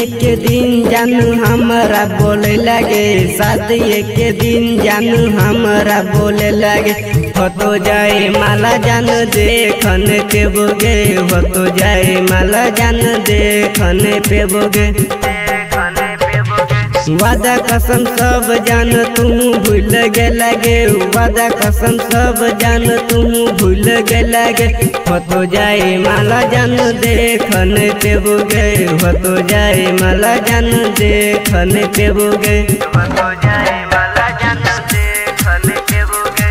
के दिन जानू हमारा बोले लगे, शादी के दिन जानू हमारा बोले लगे। हो तो जाए माला जान देखने पे बोगे, हो तो जाए माला जान देखने पे बोगे। वादा कसम सब जान तुम भूल गे लगे, वादा कसम सब जान तुम भूल गे लगे। हो तो जाए माला जान देखने पे बोगे, हो तो जाए माला जान देखने पे बोगे। हो तो जाए माला जान देखने पे बोगे।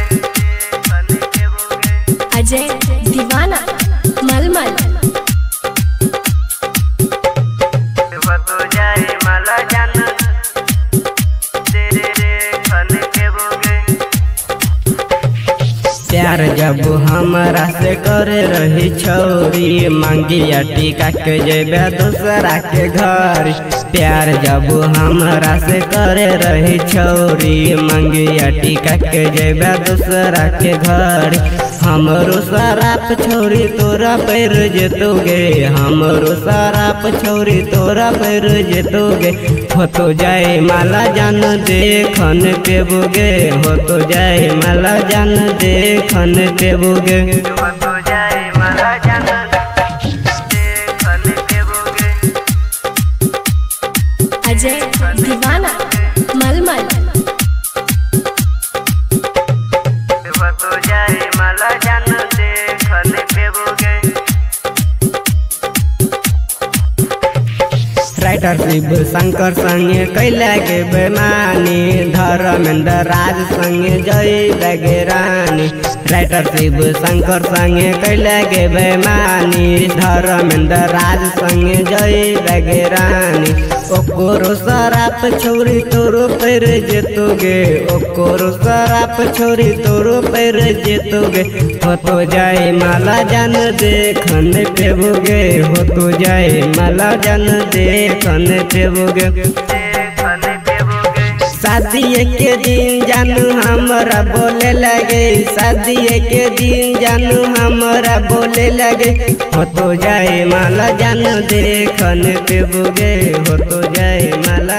अजय दीवाना मलमल। हो तो जाए माला जान प्यार जब हमारा से करे रही छौरी, मांगिया टिका के जेबे दूसरा के घर। प्यार जब हमारा से करे रही छौरी, मांगिया टिका के जेबे दूसरा के घर। हमरो शराब छोरी तोरा पैर जेतोगे, हमरो शराब छोरी तोरा पैर जेतोगे। हो तो जाए माला जान देखने पे बोगे, हो तो जाए माला जान देखने पे बोगे। हो तो जाए माला जान देखने पे बोगे। अजय दीवाना मलमल। हो तो जाए माला जान देखने पे बोगे। राइटर शिव शंकर संगे कैला के बेमानी, धर्मेंद्र राज संगे जय लगे रानी। राइटर शिव शंकर संगे कैला के बेमानी, धर्मेंद्र राज संगे जय लगे रानी। ओकरो शराब छोरी तोरो पैर जेतोगे, ओकरो शराब छोरी तोरो पैर जेतोगे। हो तो जाए माला जान देखने पे बोगे, हो तो जाए माला जान देखने पे बोगे। शादी के दिन जानू हमारा बोले लगे, शादी के दिन जानू हमारा बोले लगे। हो तो जाए माला जान देखने पे बोगे, हो तो जाए माला